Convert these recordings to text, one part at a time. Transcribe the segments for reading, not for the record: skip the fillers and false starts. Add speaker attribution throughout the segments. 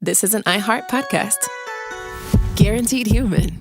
Speaker 1: This is an iHeart podcast. Guaranteed human.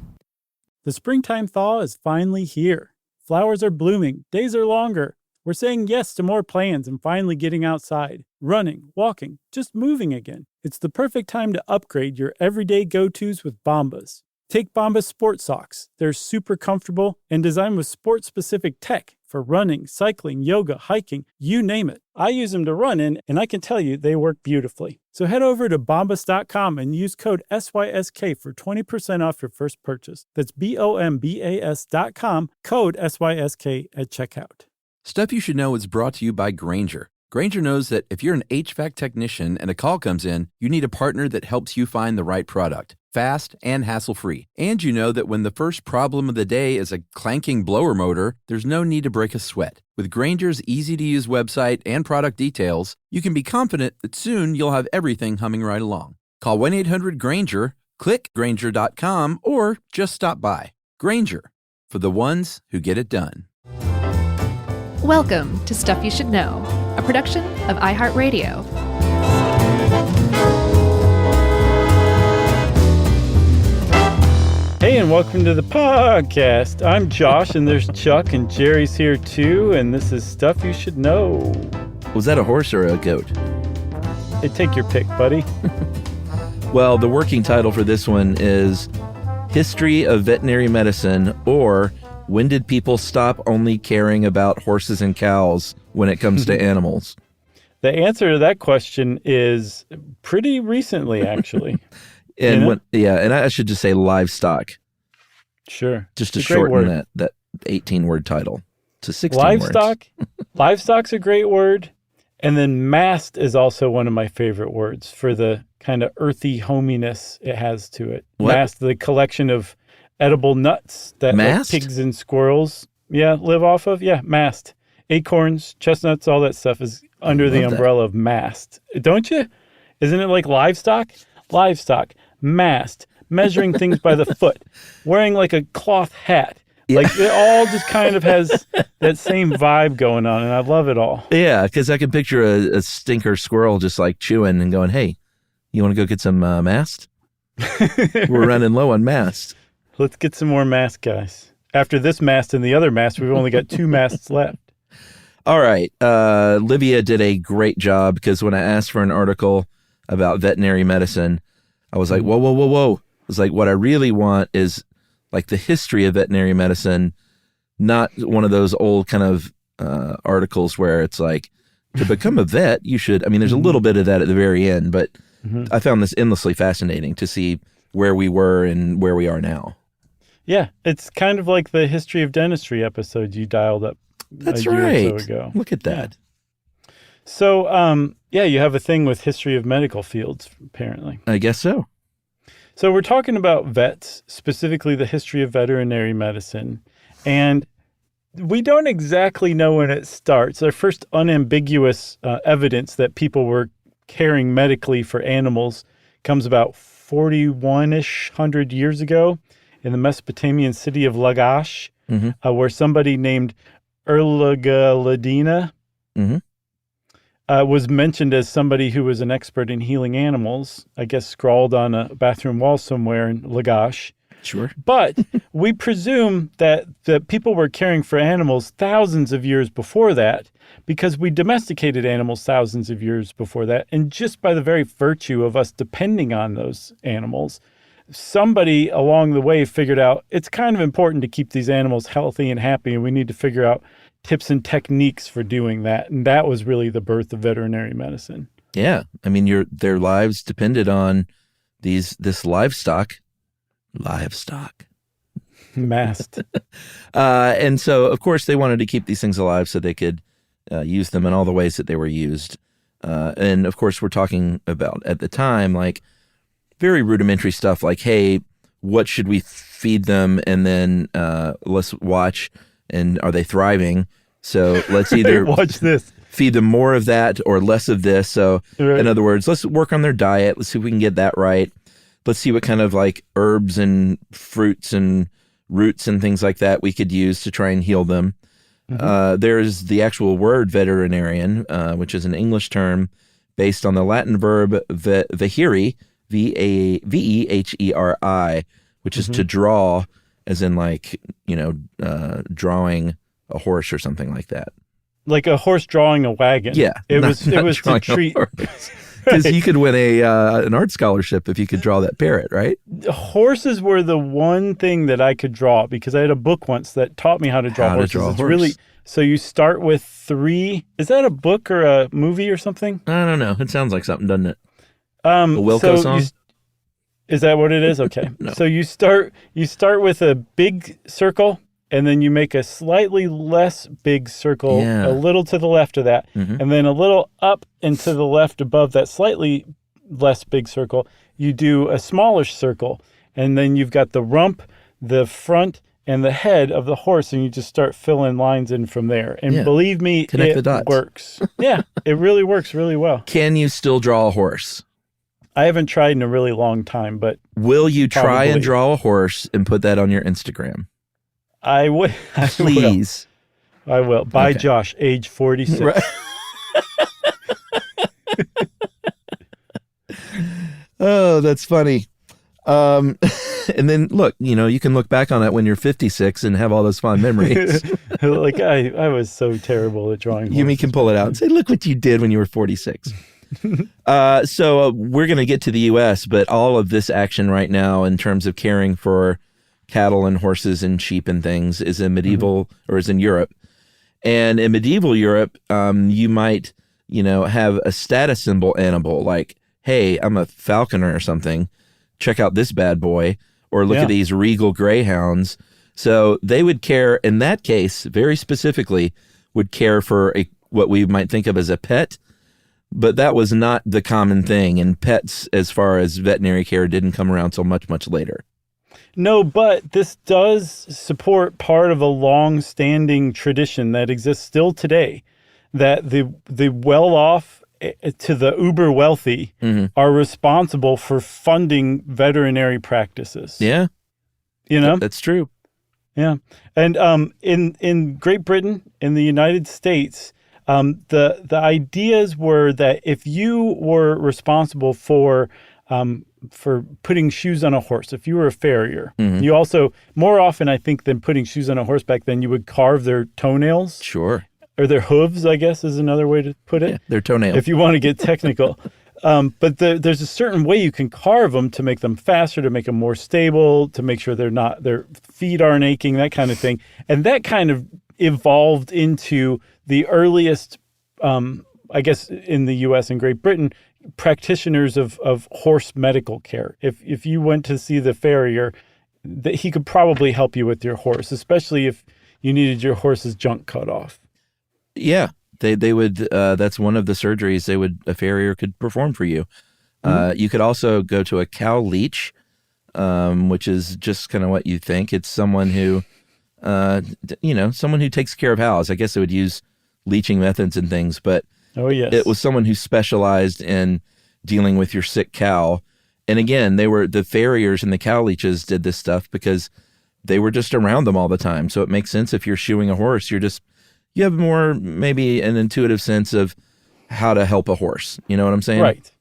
Speaker 2: The springtime thaw is finally here. Flowers are blooming. Days are longer. We're saying yes to more plans and finally getting outside, running, walking, just moving again. It's the perfect time to upgrade your everyday go-tos with Bombas. Take Bombas sport socks. They're super comfortable and designed with sport-specific tech for running, cycling, yoga, hiking, you name it. I use them to run in, and I can tell you they work beautifully. So head over to bombas.com and use code SYSK for 20% off your first purchase. That's BOMBAS.com, code SYSK at checkout.
Speaker 3: Stuff You Should Know is brought to you by Grainger. Grainger knows that if you're an HVAC technician and a call comes in, you need a partner that helps you find the right product, fast and hassle-free. And you know that when the first problem of the day is a clanking blower motor, there's no need to break a sweat. With Grainger's easy-to-use website and product details, you can be confident that soon you'll have everything humming right along. Call 1-800-GRAINGER, click Grainger.com, or just stop by. Grainger, for the ones who get it done.
Speaker 4: Welcome to Stuff You Should Know, a production of iHeartRadio.
Speaker 2: Hey, and welcome to the podcast. I'm Josh, and there's Chuck, and Jerry's here too, and this is Stuff You Should Know.
Speaker 3: Was that a horse or a goat?
Speaker 2: Hey, take your pick, buddy.
Speaker 3: Well, the working title for this one is History of Veterinary Medicine, or When Did People Stop Only Caring About Horses and Cows When It Comes to Animals?
Speaker 2: The answer to that question is pretty recently, actually.
Speaker 3: And and I should just say livestock.
Speaker 2: Sure.
Speaker 3: Just to shorten that 18-word title to 16
Speaker 2: livestock,
Speaker 3: words.
Speaker 2: Livestock's a great word. And then mast is also one of my favorite words for the kind of earthy hominess it has to it.
Speaker 3: What?
Speaker 2: Mast, the collection of edible nuts that like pigs and squirrels live off of. Yeah, mast. Acorns, chestnuts, all that stuff is under the umbrella of mast. Don't you? Isn't it like livestock? Livestock, mast, measuring things by the foot, wearing like a cloth hat. Yeah. Like it all just kind of has that same vibe going on, and I love it all.
Speaker 3: Yeah, because I can picture a stinker squirrel just like chewing and going, hey, you want to go get some mast? We're running low on mast.
Speaker 2: Let's get some more mast, guys. After this mast and the other mast, we've only got 2 masts left.
Speaker 3: All right. Livia did a great job because when I asked for an article about veterinary medicine, I was like, whoa. I was like, what I really want is like the history of veterinary medicine, not one of those old kind of articles where it's like, to become a vet, you should, I mean, there's a little bit of that at the very end, but I found this endlessly fascinating to see where we were and where we are now.
Speaker 2: Yeah, it's kind of like the history of dentistry episode you dialed up
Speaker 3: That's
Speaker 2: a year
Speaker 3: right.
Speaker 2: or so ago.
Speaker 3: Look at that.
Speaker 2: Yeah. So, you have a thing with history of medical fields, apparently.
Speaker 3: I guess so.
Speaker 2: So we're talking about vets, specifically the history of veterinary medicine. And we don't exactly know when it starts. Our first unambiguous evidence that people were caring medically for animals comes about 41-ish hundred years ago in the Mesopotamian city of Lagash, where somebody named Erlagaladina was mentioned as somebody who was an expert in healing animals, I guess scrawled on a bathroom wall somewhere in Lagash.
Speaker 3: Sure.
Speaker 2: But we presume that the people were caring for animals thousands of years before that because we domesticated animals thousands of years before that. And just by the very virtue of us depending on those animals, somebody along the way figured out it's kind of important to keep these animals healthy and happy, and we need to figure out tips and techniques for doing that. And that was really the birth of veterinary medicine.
Speaker 3: Yeah. I mean, their lives depended on this livestock.
Speaker 2: Mast.
Speaker 3: And so, of course, they wanted to keep these things alive so they could use them in all the ways that they were used. And, of course, we're talking about, at the time, like very rudimentary stuff like, hey, what should we feed them? And then let's watch, and are they thriving? So let's either
Speaker 2: watch this.
Speaker 3: Feed them more of that or less of this. So, right. In other words, let's work on their diet. Let's see if we can get that right. Let's see what kind of like herbs and fruits and roots and things like that we could use to try and heal them. There's the actual word veterinarian, which is an English term based on the Latin verb vehiri, Veheri, which is to draw, as in like, drawing a horse or something like that.
Speaker 2: Like a horse drawing a wagon.
Speaker 3: Yeah.
Speaker 2: It was to treat.
Speaker 3: Because you could win an art scholarship if you could draw that parrot, right?
Speaker 2: Horses were the one thing that I could draw because I had a book once that taught me how to draw horses.
Speaker 3: Draw a
Speaker 2: it's
Speaker 3: horse.
Speaker 2: really so you start with 3. Is that a book or a movie or something?
Speaker 3: I don't know. It sounds like something, doesn't it? A Wilco song?
Speaker 2: Is that what it is? Okay.
Speaker 3: No.
Speaker 2: So you start with a big circle, and then you make a slightly less big circle, a little to the left of that, and then a little up and to the left above that slightly less big circle. You do a smallish circle, and then you've got the rump, the front, and the head of the horse, and you just start filling lines in from there. And believe me,
Speaker 3: Connect the
Speaker 2: it
Speaker 3: dots.
Speaker 2: works. Yeah, it really works really well.
Speaker 3: Can you still draw a horse?
Speaker 2: I haven't tried in a really long time, but
Speaker 3: will you try and
Speaker 2: probably.
Speaker 3: draw a horse and put that on your Instagram?
Speaker 2: I will.
Speaker 3: Please.
Speaker 2: I will. By
Speaker 3: Okay.
Speaker 2: Josh, age 46.
Speaker 3: Right. Oh, that's funny. And then look, you can look back on it when you're 56 and have all those fond memories.
Speaker 2: Like I was so terrible at drawing horses.
Speaker 3: Yumi can pull it out and say, look what you did when you were 46. So we're going to get to the U.S., but all of this action right now in terms of caring for cattle and horses and sheep and things is in medieval or is in Europe. And in medieval Europe, you might, have a status symbol animal like, hey, I'm a falconer or something. Check out this bad boy. Or look at these regal greyhounds. So they would care, in that case, very specifically, would care for what we might think of as a pet. But that was not the common thing. And pets, as far as veterinary care, didn't come around till much, much later.
Speaker 2: No, but this does support part of a long-standing tradition that exists still today, that the well-off to the uber wealthy are responsible for funding veterinary practices.
Speaker 3: Yeah. That's true.
Speaker 2: Yeah. And in Great Britain, in the United States, the ideas were that if you were responsible for putting shoes on a horse, if you were a farrier, you also, more often I think than putting shoes on a horse back then, you would carve their toenails.
Speaker 3: Sure.
Speaker 2: Or their hooves, I guess is another way to put it.
Speaker 3: Yeah, their toenails.
Speaker 2: If you want to get technical. But there's a certain way you can carve them to make them faster, to make them more stable, to make sure their feet aren't aching, that kind of thing. And that kind of evolved into the earliest, I guess, in the U.S. and Great Britain, practitioners of horse medical care. If you went to see the farrier, that he could probably help you with your horse, especially if you needed your horse's junk cut off.
Speaker 3: Yeah, they would. That's one of the surgeries a farrier could perform for you. You could also go to a cow leech, which is just kind of what you think. It's someone who, someone who takes care of cows. I guess they would use leeching methods and things, but it was someone who specialized in dealing with your sick cow. And again, the farriers and the cow leeches did this stuff because they were just around them all the time. So it makes sense if you're shoeing a horse, you have more, maybe an intuitive sense of how to help a horse. You know what I'm saying?
Speaker 2: Right.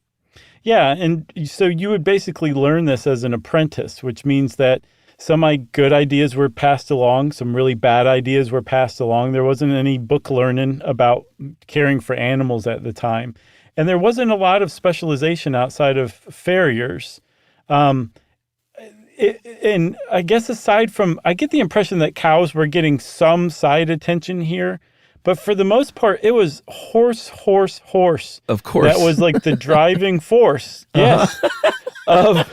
Speaker 2: Yeah. And so you would basically learn this as an apprentice, which means that some good ideas were passed along. Some really bad ideas were passed along. There wasn't any book learning about caring for animals at the time. And there wasn't a lot of specialization outside of farriers. And I guess I get the impression that cows were getting some side attention here, but for the most part, it was horse.
Speaker 3: Of course.
Speaker 2: That was like the driving force, yes, of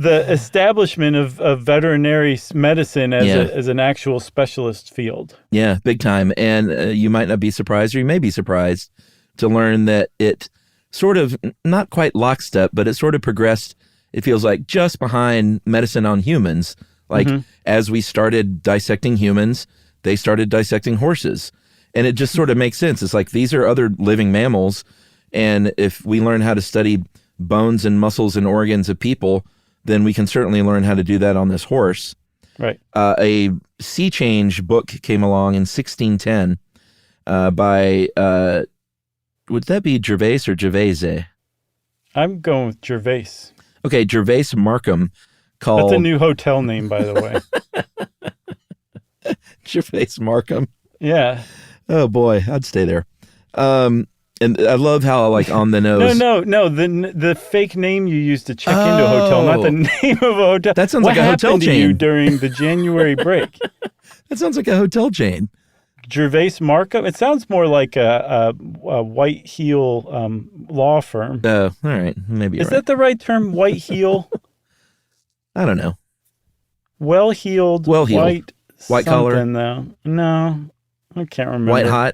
Speaker 2: the establishment of veterinary medicine as an actual specialist field.
Speaker 3: Yeah, big time. And you might not be surprised, or you may be surprised to learn that it sort of, not quite lockstep, but it sort of progressed. It feels like just behind medicine on humans. Like as we started dissecting humans, they started dissecting horses. And it just sort of makes sense. It's like these are other living mammals. And if we learn how to study bones and muscles and organs of people, then we can certainly learn how to do that on this horse.
Speaker 2: Right.
Speaker 3: A sea change book came along in 1610 by, would that be Gervais or Gervaise?
Speaker 2: I'm going with Gervais.
Speaker 3: Okay, Gervais Markham called...
Speaker 2: That's a new hotel name, by the way.
Speaker 3: Gervais Markham.
Speaker 2: Yeah.
Speaker 3: Oh, boy, I'd stay there. And I love how, like, on the nose...
Speaker 2: No. The fake name you used to check into a hotel, not the name of a hotel.
Speaker 3: That sounds like a hotel
Speaker 2: What happened to
Speaker 3: chain.
Speaker 2: you during the January break?
Speaker 3: That sounds like a hotel chain.
Speaker 2: Gervais Markham? It sounds more like a white heel law firm.
Speaker 3: Oh, all right. Maybe you're
Speaker 2: Is that the right term, white heel?
Speaker 3: I don't know.
Speaker 2: Well-heeled.
Speaker 3: White collar?
Speaker 2: Though. No, I can't remember.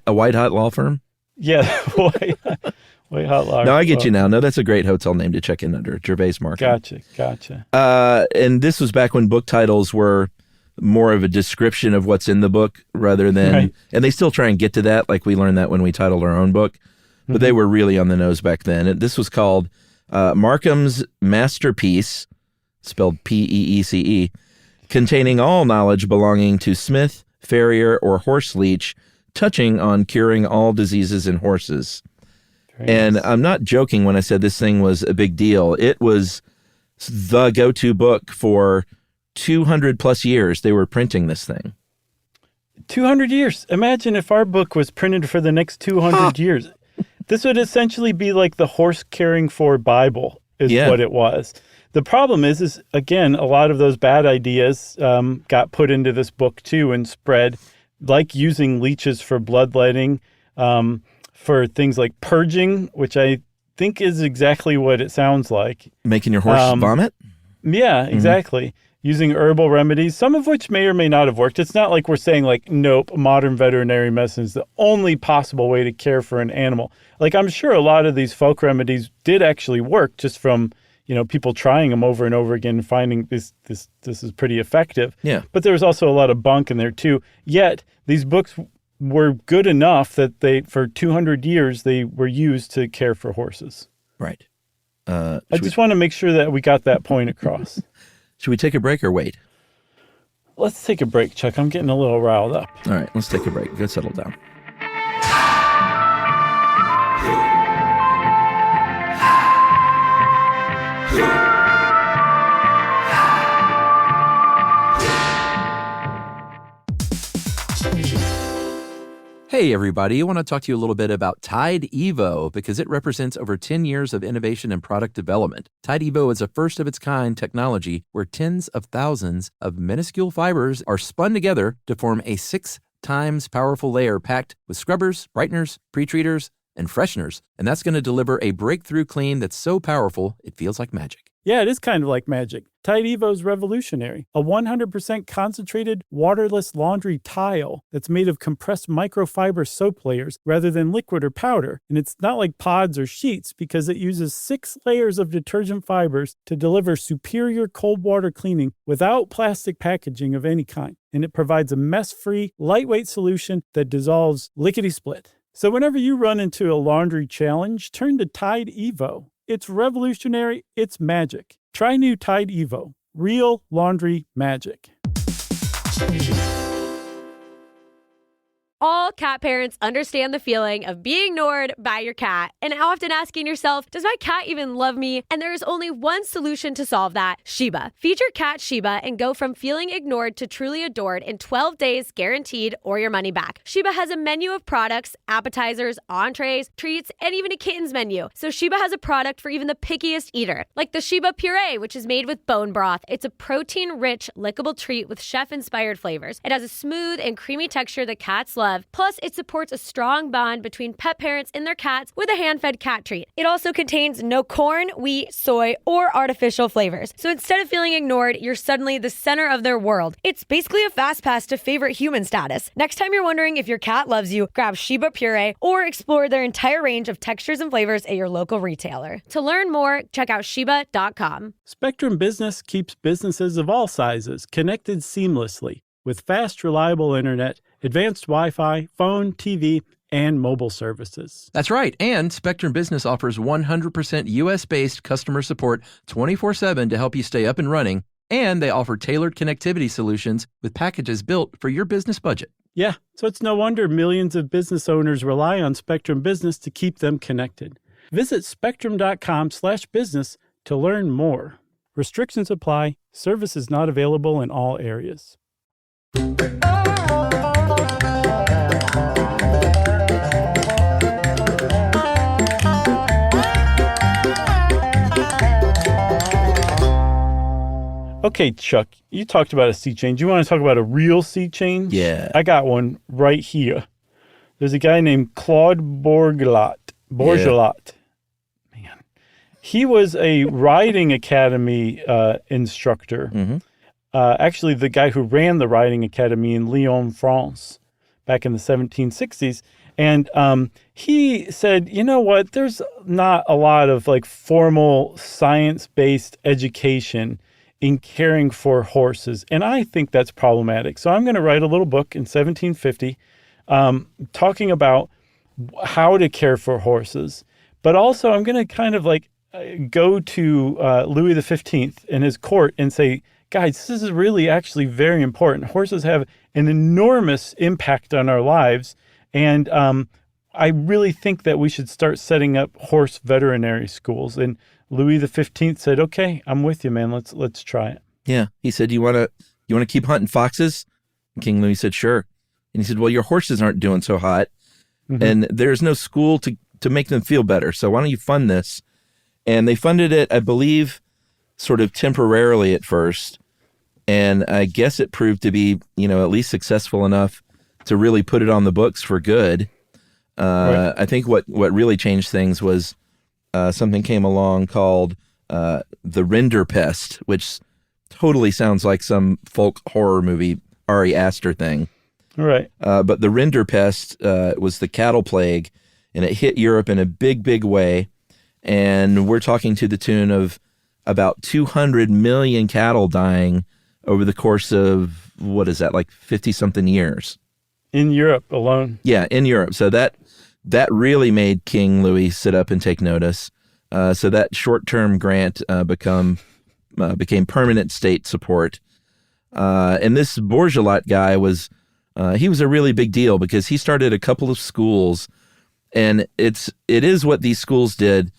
Speaker 3: A white hot law firm?
Speaker 2: Yeah, white hot law.
Speaker 3: No, I get you now. No, that's a great hotel name to check in under. Gervais Markham.
Speaker 2: Gotcha.
Speaker 3: And this was back when book titles were more of a description of what's in the book rather than,
Speaker 2: right.
Speaker 3: And they still try and get to that. Like we learned that when we titled our own book, but they were really on the nose back then. And this was called Markham's Masterpiece, spelled Peece, containing all knowledge belonging to smith, farrier, or horse leech, touching on curing all diseases in horses. And I'm not joking when I said this thing was a big deal. It was the go-to book for 200 plus years. They were printing this thing.
Speaker 2: 200 years. Imagine if our book was printed for the next 200 years. This would essentially be like the horse caring for Bible is what it was. The problem is again, a lot of those bad ideas got put into this book too and spread, like using leeches for bloodletting, for things like purging, which I think is exactly what it sounds like.
Speaker 3: Making your horse vomit?
Speaker 2: Yeah, exactly. Using herbal remedies, some of which may or may not have worked. It's not like we're saying like, nope, modern veterinary medicine is the only possible way to care for an animal. Like I'm sure a lot of these folk remedies did actually work just from, people trying them over and over again and finding this is pretty effective.
Speaker 3: Yeah.
Speaker 2: But there was also a lot of bunk in there too. Yet these books were good enough that for 200 years, they were used to care for horses.
Speaker 3: Right.
Speaker 2: I just want to make sure that we got that point across.
Speaker 3: Should we take a break or wait?
Speaker 2: Let's take a break, Chuck. I'm getting a little riled up.
Speaker 3: All right, let's take a break. Go settle down. Hey, everybody. I want to talk to you a little bit about Tide Evo because it represents over 10 years of innovation and product development. Tide Evo is a first-of-its-kind technology where tens of thousands of minuscule fibers are spun together to form a 6 times powerful layer packed with scrubbers, brighteners, pre-treaters, and fresheners. And that's going to deliver a breakthrough clean that's so powerful, it feels like magic.
Speaker 2: Yeah, it is kind of like magic. Tide Evo is revolutionary. A 100% concentrated, waterless laundry tile that's made of compressed microfiber soap layers rather than liquid or powder. And it's not like pods or sheets because it uses 6 layers of detergent fibers to deliver superior cold water cleaning without plastic packaging of any kind. And it provides a mess-free, lightweight solution that dissolves lickety-split. So whenever you run into a laundry challenge, turn to Tide Evo. It's revolutionary. It's magic. Try new Tide Evo. Real laundry magic.
Speaker 5: All cat parents understand the feeling of being ignored by your cat and often asking yourself, does my cat even love me? And there is only one solution to solve that, Sheba. Feed your cat Sheba and go from feeling ignored to truly adored in 12 days guaranteed or your money back. Sheba has a menu of products, appetizers, entrees, treats, and even a kittens menu. So Sheba has a product for even the pickiest eater, like the Sheba Puree, which is made with bone broth. It's a protein-rich, lickable treat with chef-inspired flavors. It has a smooth and creamy texture that cats love. Plus, it supports a strong bond between pet parents and their cats with a hand-fed cat treat. It also contains no corn, wheat, soy, or artificial flavors. So instead of feeling ignored, you're suddenly the center of their world. It's basically a fast pass to favorite human status. Next time you're wondering if your cat loves you, grab Sheba Puree or explore their entire range of textures and flavors at your local retailer. To learn more, check out Sheba.com.
Speaker 2: Spectrum Business keeps businesses of all sizes connected seamlessly with fast, reliable internet, advanced Wi-Fi, phone, TV, and mobile services.
Speaker 3: That's right. And Spectrum Business offers 100% U.S.-based customer support 24/7 to help you stay up and running. And they offer tailored connectivity solutions with packages built for your business budget.
Speaker 2: Yeah, so it's no wonder millions of business owners rely on Spectrum Business to keep them connected. Visit spectrum.com/business to learn more. Restrictions apply. Service is not available in all areas. Okay, Chuck, you talked about a sea change. You want to talk about a real sea change?
Speaker 6: Yeah.
Speaker 2: I got one right here. There's a guy named Claude Bourgelat. Man. He was a riding academy instructor.
Speaker 6: Mm-hmm.
Speaker 2: Actually, the guy who ran the riding academy in Lyon, France, back in the 1760s. And he said, you know what? There's not a lot of like formal science-based education in caring for horses. And I think that's problematic. So I'm going to write a little book in 1750 talking about how to care for horses. But also I'm going to kind of like go to Louis XV and his court and say, guys, this is really actually very important. Horses have an enormous impact on our lives. And I really think that we should start setting up horse veterinary schools. And Louis XV said, okay, I'm with you, man. Let's try it.
Speaker 6: Yeah. He said, you want to keep hunting foxes? And King Louis said, sure. And he said, well, your horses aren't doing so hot. Mm-hmm. And there's no school to make them feel better. So why don't you fund this? And they funded it, I believe, sort of temporarily at first. And I guess it proved to be, at least successful enough to really put it on the books for good. Right. I think what really changed things was something came along called the Rinderpest, which totally sounds like some folk horror movie, Ari Aster thing.
Speaker 2: Right.
Speaker 6: But the Rinderpest was the cattle plague, and it hit Europe in a big, big way. And we're talking to the tune of about 200 million cattle dying over the course of, what is that, like 50-something years?
Speaker 2: In Europe alone.
Speaker 6: Yeah, in Europe. So that really made King Louis sit up and take notice. So that short-term grant became permanent state support. And this Bourgelat guy he was a really big deal because he started a couple of schools, and it is what these schools did,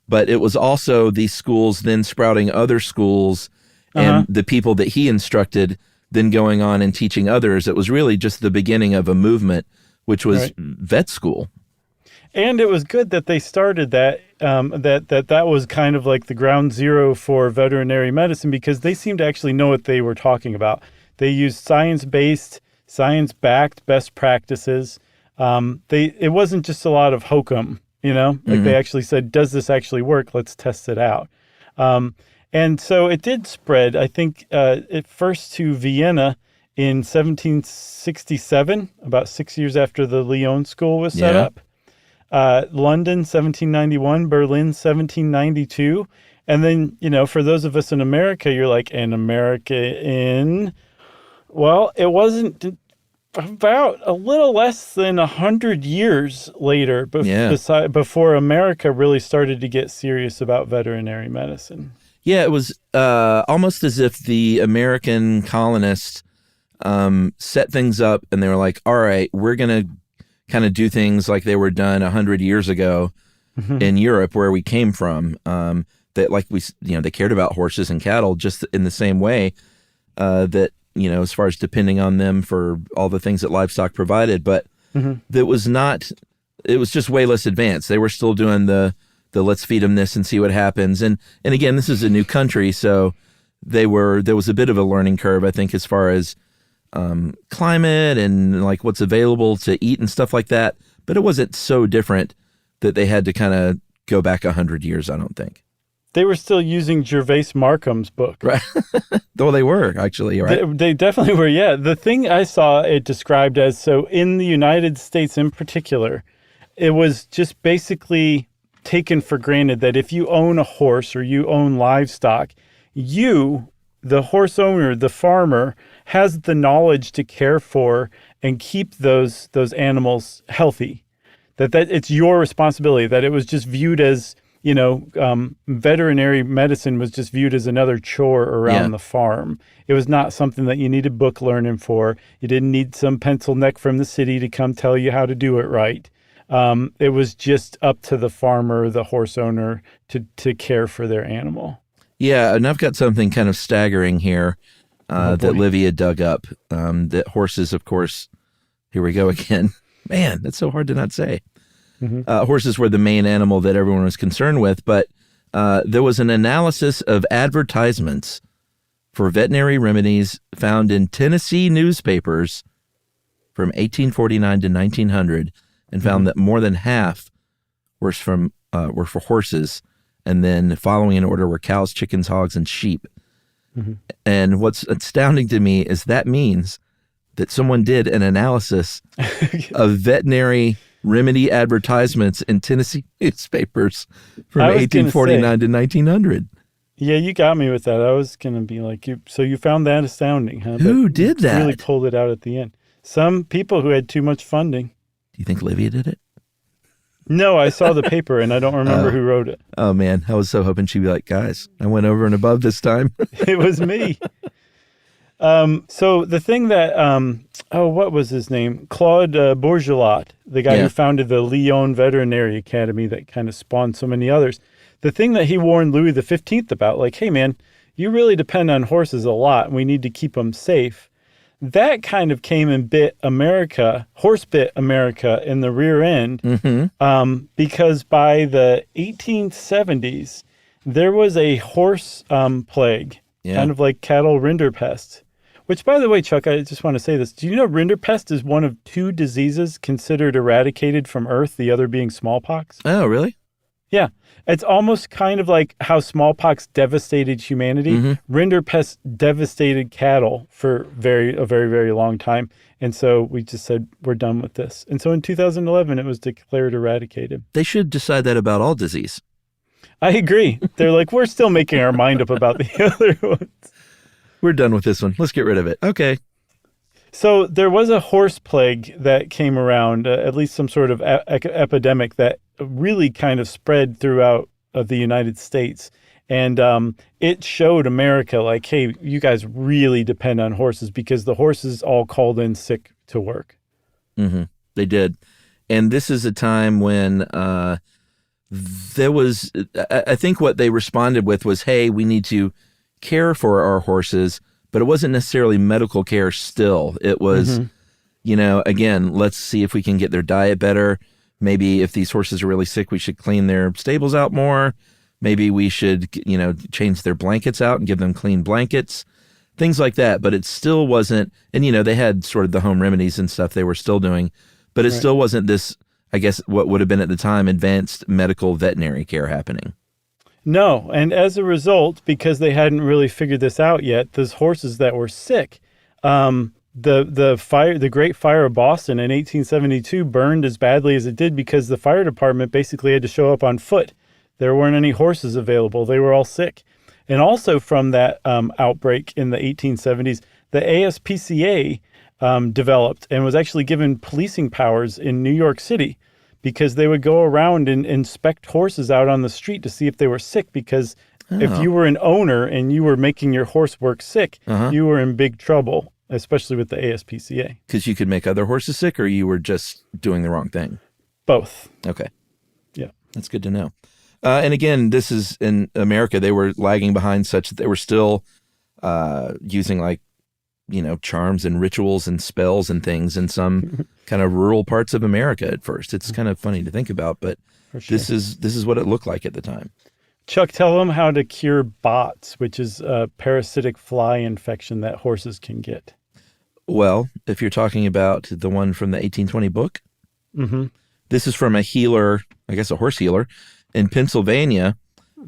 Speaker 6: but it was also these schools then sprouting other schools, and the people that he instructed then going on and teaching others. It was really just the beginning of a movement, which was vet school.
Speaker 2: And it was good that they started that, that was kind of like the ground zero for veterinary medicine, because they seemed to actually know what they were talking about. They used science-based, science-backed best practices. It wasn't just a lot of hokum, like they actually said, does this actually work? Let's test it out. And so it did spread, I think, at first to Vienna in 1767, about 6 years after the Lyon School was set up. London, 1791, Berlin, 1792. And then, for those of us in America, you're like, in America well, it wasn't about a little less than 100 years later before America really started to get serious about veterinary medicine.
Speaker 6: Yeah, it was almost as if the American colonists set things up and they were like, all right, we're going to kind of do things like they were done 100 years ago in Europe where we came from. They cared about horses and cattle just in the same way that, as far as depending on them for all the things that livestock provided. But it was just way less advanced. They were still doing the let's feed them this and see what happens. And again, this is a new country, so there was a bit of a learning curve, I think, as far as climate and like what's available to eat and stuff like that. But it wasn't so different that they had to kind of go back 100 years, I don't think.
Speaker 2: They were still using Gervais Markham's book.
Speaker 6: Right. Though they were, actually, right?
Speaker 2: They definitely were, yeah. The thing I saw it described as, so in the United States in particular, it was just basically taken for granted that if you own a horse or you own livestock, you, the horse owner, the farmer, has the knowledge to care for and keep those animals healthy. That it's your responsibility, that it was just viewed as, veterinary medicine was just viewed as another chore around the farm. It was not something that you needed book learning for. You didn't need some pencil neck from the city to come tell you how to do it right. It was just up to the farmer, the horse owner, to care for their animal.
Speaker 6: Yeah, and I've got something kind of staggering here that Livia dug up. That horses, of course, here we go again. Man, that's so hard to not say. Horses were the main animal that everyone was concerned with, but there was an analysis of advertisements for veterinary remedies found in Tennessee newspapers from 1849 to 1900, and found that more than half were for horses, and then following in order were cows, chickens, hogs, and sheep. And what's astounding to me is that means that someone did an analysis of veterinary remedy advertisements in Tennessee newspapers from 1849 to 1900.
Speaker 2: Yeah, you got me with that. I was going to be like, so you found that astounding, huh?
Speaker 6: Who did that?
Speaker 2: Really pulled it out at the end. Some people who had too much funding.
Speaker 6: Do you think Livia did it?
Speaker 2: No, I saw the paper and I don't remember who wrote it.
Speaker 6: Oh, man. I was so hoping she'd be like, guys, I went over and above this time.
Speaker 2: It was me. So the thing that, what was his name? Claude Bourgelat, the guy who founded the Lyon Veterinary Academy that kind of spawned so many others. The thing that he warned Louis XV about, like, hey, man, you really depend on horses a lot and we need to keep them safe. That kind of came and bit America, horse bit America in the rear end, because by the 1870s, there was a horse plague, kind of like cattle rinderpest, which, by the way, Chuck, I just want to say this. Do you know rinderpest is one of 2 diseases considered eradicated from Earth, the other being smallpox?
Speaker 6: Oh, really?
Speaker 2: Yeah. It's almost kind of like how smallpox devastated humanity. Rinderpest devastated cattle for a very, very long time. And so we just said, we're done with this. And so in 2011, it was declared eradicated.
Speaker 6: They should decide that about all disease.
Speaker 2: I agree. They're like, we're still making our mind up about the other ones.
Speaker 6: We're done with this one. Let's get rid of it. Okay.
Speaker 2: So there was a horse plague that came around, at least some sort of epidemic that really kind of spread throughout the United States. And it showed America like, hey, you guys really depend on horses, because the horses all called in sick to work.
Speaker 6: They did. And this is a time when there was, I think what they responded with was, hey, we need to care for our horses, but it wasn't necessarily medical care still. It was, again, let's see if we can get their diet better. Maybe if these horses are really sick, we should clean their stables out more. Maybe we should, change their blankets out and give them clean blankets, things like that. But it still wasn't, and, they had sort of the home remedies and stuff they were still doing, but it still wasn't this, I guess, what would have been at the time, advanced medical veterinary care happening.
Speaker 2: No, and as a result, because they hadn't really figured this out yet, those horses that were sick, the Great Fire of Boston in 1872 burned as badly as it did because the fire department basically had to show up on foot. There weren't any horses available. They were all sick. And also from that outbreak in the 1870s, the ASPCA developed and was actually given policing powers in New York City, because they would go around and inspect horses out on the street to see if they were sick, because if you were an owner and you were making your horse work sick, you were in big trouble, especially with the ASPCA.
Speaker 6: Because you could make other horses sick, or you were just doing the wrong thing?
Speaker 2: Both.
Speaker 6: Okay.
Speaker 2: Yeah.
Speaker 6: That's good to know. And again, this is in America. They were lagging behind such that they were still using charms and rituals and spells and things in some kind of rural parts of America at first. It's kind of funny to think about, but this is what it looked like at the time.
Speaker 2: Chuck, tell them how to cure bots, which is a parasitic fly infection that horses can get.
Speaker 6: Well, if you're talking about the one from the 1820 book, this is from a healer, I guess a horse healer, in Pennsylvania,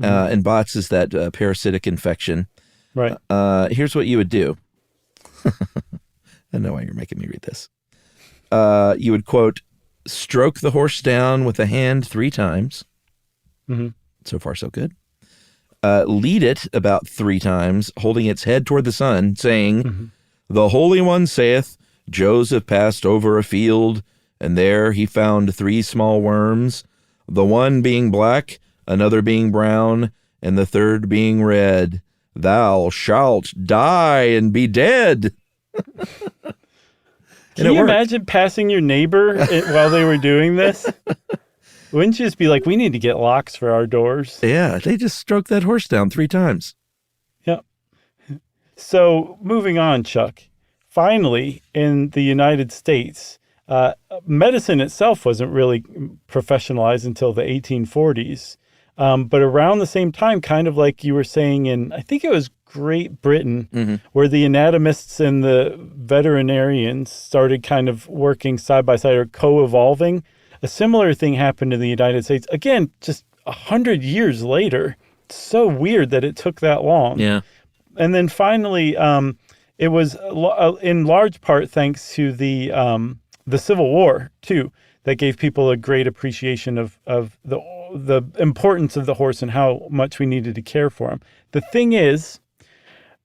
Speaker 6: and bots is that parasitic infection.
Speaker 2: Right.
Speaker 6: Here's what you would do. I know why you're making me read this. You would, quote, stroke the horse down with a hand 3 times. So far, so good. Lead it about 3 times, holding its head toward the sun, saying, the Holy One saith, Joseph passed over a field, and there he found 3 small worms, the one being black, another being brown, and the third being red. Thou shalt die and be dead.
Speaker 2: Can you imagine passing your neighbor while they were doing this? Wouldn't you just be like, we need to get locks for our doors?
Speaker 6: Yeah, they just stroked that horse down 3 times.
Speaker 2: Yep. So moving on, Chuck. Finally, in the United States, medicine itself wasn't really professionalized until the 1840s. But around the same time, kind of like you were saying I think it was Great Britain, where the anatomists and the veterinarians started kind of working side by side or co-evolving. A similar thing happened in the United States. Again, just 100 years later. It's so weird that it took that long.
Speaker 6: Yeah.
Speaker 2: And then finally, it was in large part thanks to the Civil War, too, that gave people a great appreciation of the importance of the horse and how much we needed to care for him. The thing is,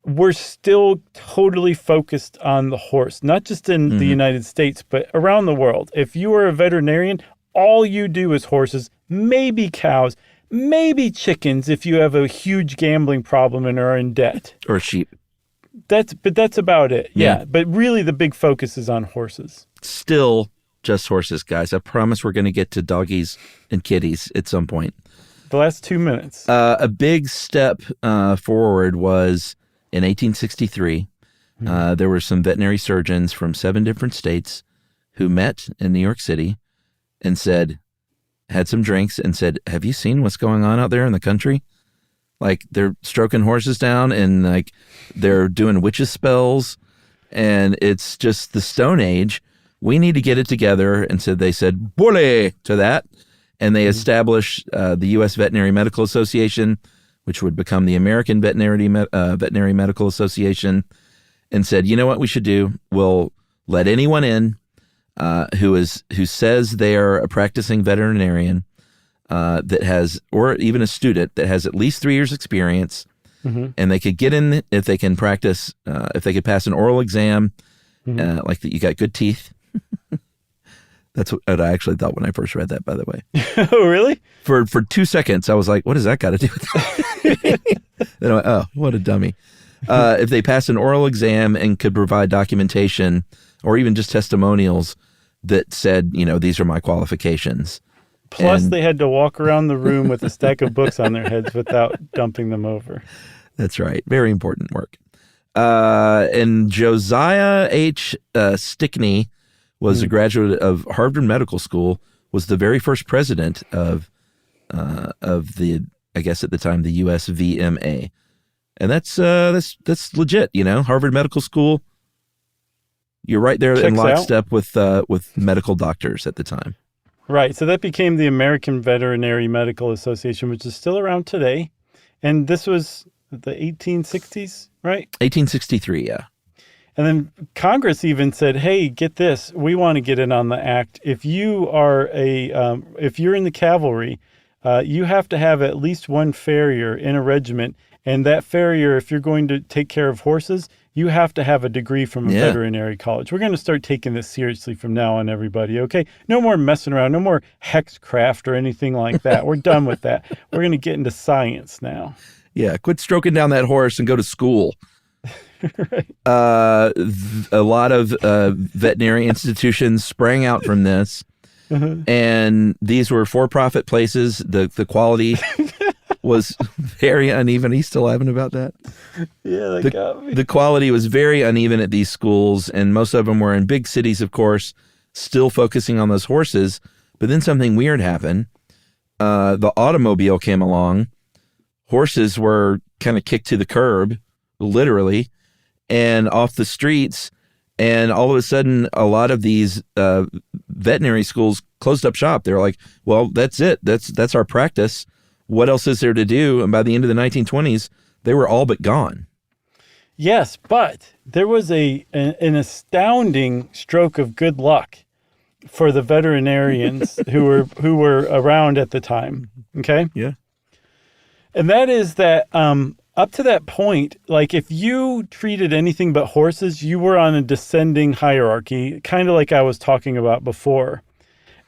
Speaker 2: we're still totally focused on the horse, not just in the United States, but around the world. If you are a veterinarian, all you do is horses, maybe cows, maybe chickens if you have a huge gambling problem and are in debt.
Speaker 6: Or sheep.
Speaker 2: That's about it. Yeah. But really the big focus is on horses.
Speaker 6: Still just horses, guys. I promise we're going to get to doggies and kitties at some point.
Speaker 2: The last 2 minutes.
Speaker 6: A big step forward was in 1863. There were some veterinary surgeons from 7 different states who met in New York City and had some drinks and said, have you seen what's going on out there in the country? Like, they're stroking horses down and like they're doing witches spells, and it's just the Stone Age. We need to get it together. And so they said, "Bole" to that. And they established the U.S. Veterinary Medical Association, which would become the American Veterinary Medical Association, and said, you know what we should do? We'll let anyone in who says they are a practicing veterinarian that has, or even a student that has at least 3 years experience, and they could get in if they can practice, if they could pass an oral exam, like that you got good teeth. That's what I actually thought when I first read that, by the way.
Speaker 2: Oh, really?
Speaker 6: For 2 seconds, I was like, what does that got to do with it? Then I went, oh, what a dummy. If they passed an oral exam and could provide documentation or even just testimonials that said, these are my qualifications.
Speaker 2: Plus, they had to walk around the room with a stack of books on their heads without dumping them over.
Speaker 6: That's right. Very important work. And Josiah H. Stickney was a graduate of Harvard Medical School, was the very first president of the, I guess at the time, the USVMA. And that's legit, Harvard Medical School. You're right there in lockstep with medical doctors at the time.
Speaker 2: Right. So that became the American Veterinary Medical Association, which is still around today. And this was the 1860s, right?
Speaker 6: 1863, yeah.
Speaker 2: And then Congress even said, hey, get this, we want to get in on the act. If you are if you're in the cavalry, you have to have at least one farrier in a regiment. And that farrier, if you're going to take care of horses, you have to have a degree from a veterinary college. We're going to start taking this seriously from now on, everybody, okay? No more messing around, no more hexcraft or anything like that. We're done with that. We're going to get into science now.
Speaker 6: Yeah, quit stroking down that horse and go to school.
Speaker 2: Right.
Speaker 6: A lot of veterinary institutions sprang out from this, and these were for-profit places. The quality was very uneven. Are you still laughing about that?
Speaker 2: Yeah, that got me.
Speaker 6: The quality was very uneven at these schools, and most of them were in big cities, of course, still focusing on those horses. But then something weird happened. The automobile came along. Horses were kind of kicked to the curb, literally, and off the streets. And all of a sudden, a lot of these veterinary schools closed up shop. They were like, well, that's it. That's our practice. What else is there to do? And by the end of the 1920s, they were all but gone.
Speaker 2: Yes, but there was an astounding stroke of good luck for the veterinarians who were around at the time. Okay?
Speaker 6: Yeah.
Speaker 2: And that is that up to that point, like if you treated anything but horses, you were on a descending hierarchy, kind of like I was talking about before.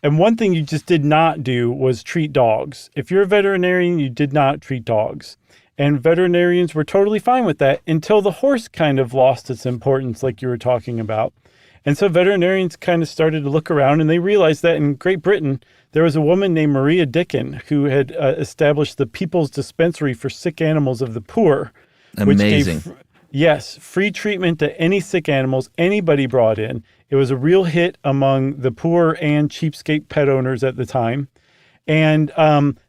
Speaker 2: And one thing you just did not do was treat dogs. If you're a veterinarian, you did not treat dogs. And veterinarians were totally fine with that until the horse kind of lost its importance, like you were talking about. And so veterinarians kind of started to look around, and they realized that in Great Britain, there was a woman named Maria Dicken who had established the People's Dispensary for Sick Animals of the Poor.
Speaker 6: Amazing.
Speaker 2: Which gave, free treatment to any sick animals anybody brought in. It was a real hit among the poor and cheapskate pet owners at the time. And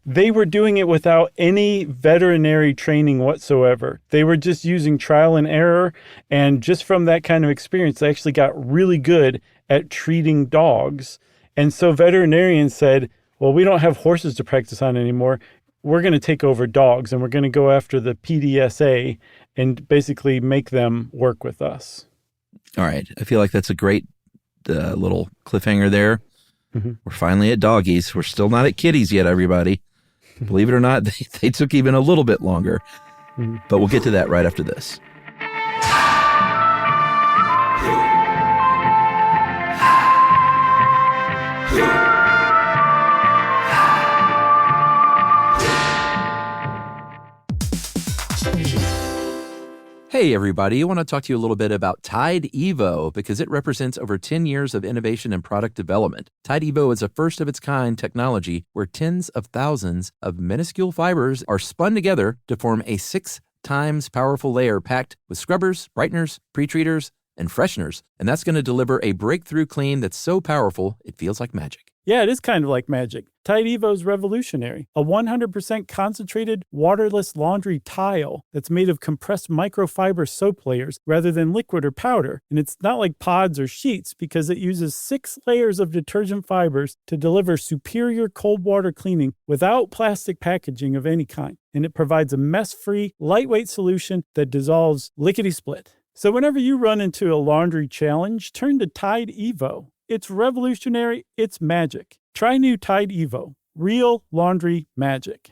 Speaker 2: they were doing it without any veterinary training whatsoever. They were just using trial and error. And just from that kind of experience, they actually got really good at treating dogs. And so veterinarians said, well, we don't have horses to practice on anymore. We're going to take over dogs, and we're going to go after the PDSA and basically make them work with us.
Speaker 6: All right. I feel like that's a great little cliffhanger there. Mm-hmm. We're finally at doggies. We're still not at kitties yet, everybody. Believe it or not, they took even a little bit longer. Mm-hmm. But we'll get to that right after this.
Speaker 3: Hey everybody, I want to talk to you a little bit about Tide Evo because it represents over 10 years of innovation and product development. Tide Evo is a first-of-its-kind technology where tens of thousands of minuscule fibers are spun together to form a 6 times powerful layer packed with scrubbers, brighteners, pre-treaters, and fresheners. And that's going to deliver a breakthrough clean that's so powerful it feels like magic.
Speaker 2: Yeah, it is kind of like magic. Tide Evo is revolutionary. A 100% concentrated, waterless laundry tile that's made of compressed microfiber soap layers rather than liquid or powder. And it's not like pods or sheets because it uses 6 layers of detergent fibers to deliver superior cold water cleaning without plastic packaging of any kind. And it provides a mess-free, lightweight solution that dissolves lickety-split. So whenever you run into a laundry challenge, turn to Tide Evo. It's revolutionary. It's magic. Try new Tide Evo. Real laundry magic.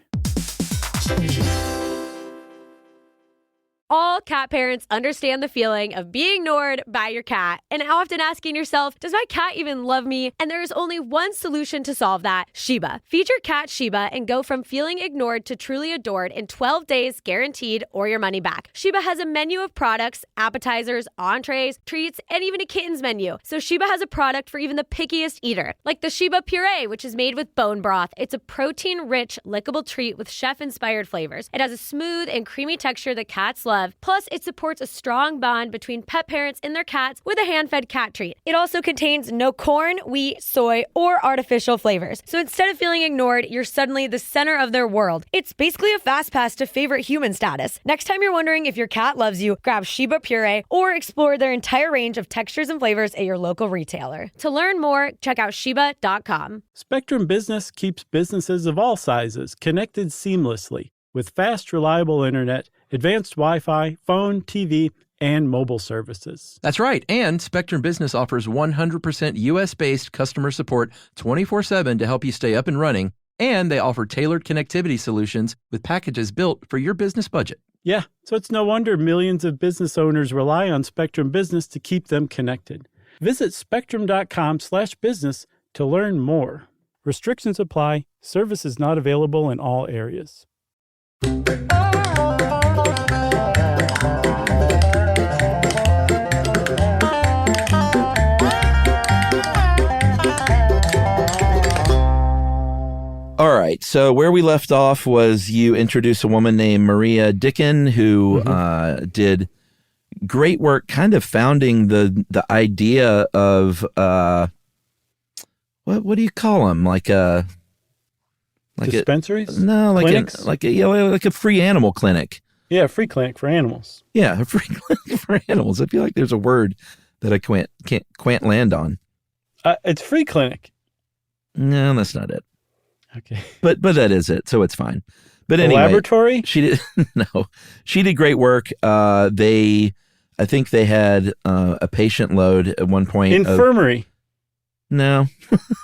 Speaker 5: All cat parents understand the feeling of being ignored by your cat and often asking yourself, does my cat even love me? And there is only one solution to solve that, Sheba. Feed your cat Sheba and go from feeling ignored to truly adored in 12 days guaranteed or your money back. Sheba has a menu of products, appetizers, entrees, treats, and even a kittens menu. So Sheba has a product for even the pickiest eater, like the Sheba Puree, which is made with bone broth. It's a protein-rich, lickable treat with chef-inspired flavors. It has a smooth and creamy texture that cats love. Plus, it supports a strong bond between pet parents and their cats with a hand-fed cat treat. It also contains no corn, wheat, soy, or artificial flavors. So instead of feeling ignored, you're suddenly the center of their world. It's basically a fast pass to favorite human status. Next time you're wondering if your cat loves you, grab Sheba Puree or explore their entire range of textures and flavors at your local retailer. To learn more, check out Sheba.com.
Speaker 2: Spectrum Business keeps businesses of all sizes connected seamlessly with fast, reliable internet, advanced Wi-Fi, phone, TV, and mobile services.
Speaker 3: That's right. And Spectrum Business offers 100% U.S.-based customer support 24/7 to help you stay up and running. And they offer tailored connectivity solutions with packages built for your business budget.
Speaker 2: Yeah, so it's no wonder millions of business owners rely on Spectrum Business to keep them connected. Visit spectrum.com/business to learn more. Restrictions apply. Service is not available in all areas.
Speaker 6: All right. So where we left off was you introduced a woman named Maria Dicken who did great work kind of founding the idea of what do you call them? Like
Speaker 2: dispensaries?
Speaker 6: Clinics? Like a free animal clinic.
Speaker 2: Yeah, a free clinic for animals.
Speaker 6: Yeah, a free clinic for animals. I feel like there's a word that I can't land on.
Speaker 2: It's free clinic.
Speaker 6: No, that's not it.
Speaker 2: Okay.
Speaker 6: But that is it, so it's fine. But anyway,
Speaker 2: laboratory?
Speaker 6: She did she did great work. I think they had a patient load at one point.
Speaker 2: Infirmary.
Speaker 6: No.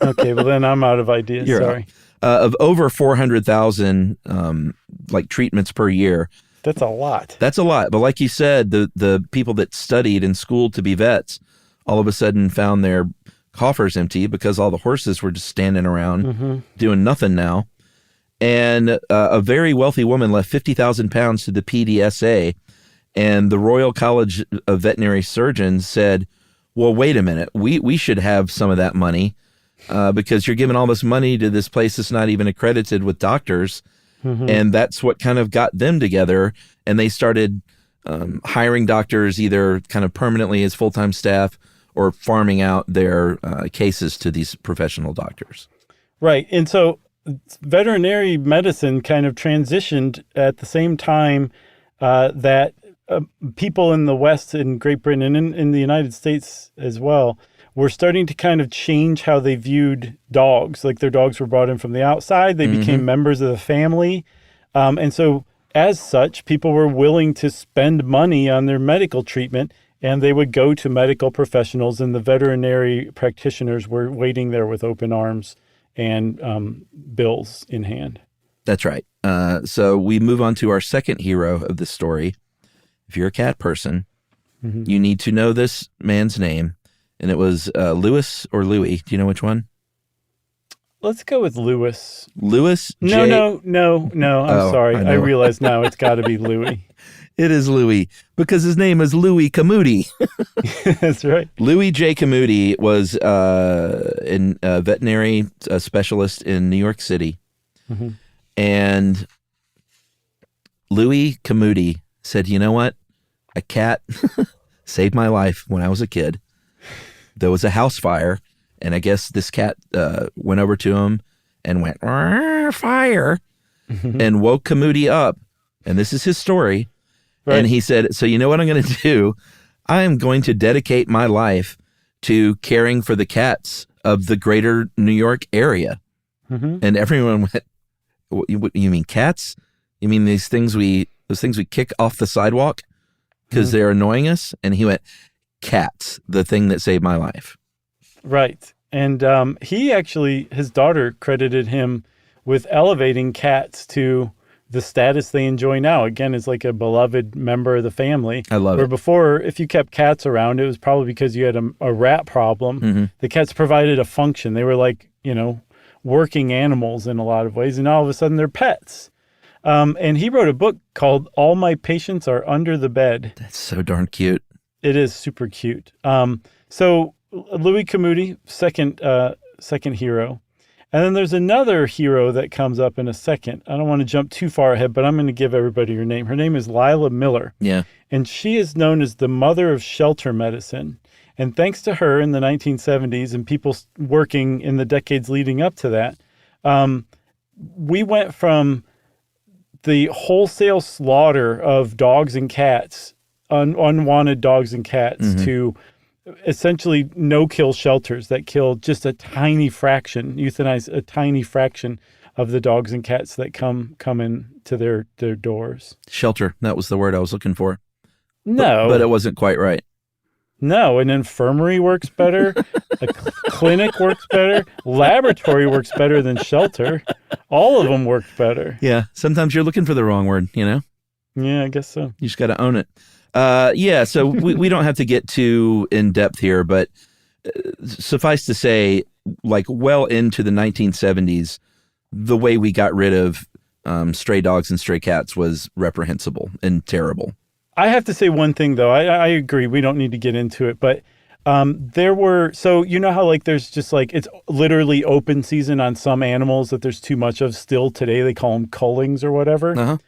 Speaker 2: Okay, well then I'm out of ideas.
Speaker 6: You're
Speaker 2: Sorry.
Speaker 6: Of over 400,000 like treatments per year.
Speaker 2: That's a lot.
Speaker 6: That's a lot. But like you said, the people that studied and schooled to be vets all of a sudden found their coffers empty because all the horses were just standing around doing nothing now. And a very wealthy woman left 50,000 pounds to the PDSA. And the Royal College of Veterinary Surgeons said, well, wait a minute, we should have some of that money because you're giving all this money to this place that's not even accredited with doctors. And that's what kind of got them together. And they started hiring doctors either kind of permanently as full-time staff or farming out their cases to these professional doctors.
Speaker 2: Right. And so veterinary medicine kind of transitioned at the same time that people in the West, in Great Britain and in the United States as well, were starting to kind of change how they viewed dogs. Like their dogs were brought in from the outside. They became members of the family. And so as such, people were willing to spend money on their medical treatment, and they would go to medical professionals, and the veterinary practitioners were waiting there with open arms and bills in hand.
Speaker 6: That's right. So we move on to our second hero of the story. If you're a cat person, you need to know this man's name. And it was Louis or Louis. Do you know which one?
Speaker 2: Let's go with Louis.
Speaker 6: Louis?
Speaker 2: No. I'm sorry. I realize now it's got to be Louis.
Speaker 6: It is Louis because his name is Louis Camuti.
Speaker 2: That's right.
Speaker 6: Louis J. Camuti was a veterinary specialist in New York City. And Louis Camuti said, you know what? A cat saved my life when I was a kid. There was a house fire, and I guess this cat went over to him and went, fire, and woke Camuti up. And this is his story. Right. And he said, so you know what I'm going to do? I am going to dedicate my life to caring for the cats of the greater New York area. And everyone went, you mean cats? You mean those things we kick off the sidewalk because they're annoying us? And he went, cats, the thing that saved my life.
Speaker 2: Right. And he actually, his daughter credited him with elevating cats to the status they enjoy now. Again, as like a beloved member of the family.
Speaker 6: I love it.
Speaker 2: Where before, if you kept cats around, it was probably because you had a rat problem. The cats provided a function. They were like, working animals in a lot of ways. And all of a sudden, they're pets. And he wrote a book called All My Patients Are Under the Bed.
Speaker 6: That's so darn cute.
Speaker 2: It is super cute. So Louis Camuti, second hero. And then there's another hero that comes up in a second. I don't want to jump too far ahead, but I'm going to give everybody her name. Her name is Lila Miller.
Speaker 6: Yeah.
Speaker 2: And she is known as the mother of shelter medicine. And thanks to her in the 1970s and people working in the decades leading up to that, we went from the wholesale slaughter of dogs and cats, unwanted dogs and cats, to essentially no-kill shelters that kill just a tiny fraction, euthanize a tiny fraction of the dogs and cats that come in to their doors.
Speaker 6: Shelter, that was the word I was looking for.
Speaker 2: No.
Speaker 6: But it wasn't quite right.
Speaker 2: No, an infirmary works better, a clinic works better, laboratory works better than shelter. All of them work better.
Speaker 6: Yeah, sometimes you're looking for the wrong word,
Speaker 2: Yeah, I guess so.
Speaker 6: You just got to own it. So we don't have to get too in-depth here, but suffice to say, like well into the 1970s, the way we got rid of stray dogs and stray cats was reprehensible and terrible.
Speaker 2: I have to say one thing, though. I agree. We don't need to get into it, but there were, so you know how like there's just like, it's literally open season on some animals that there's too much of still today. They call them cullings or whatever.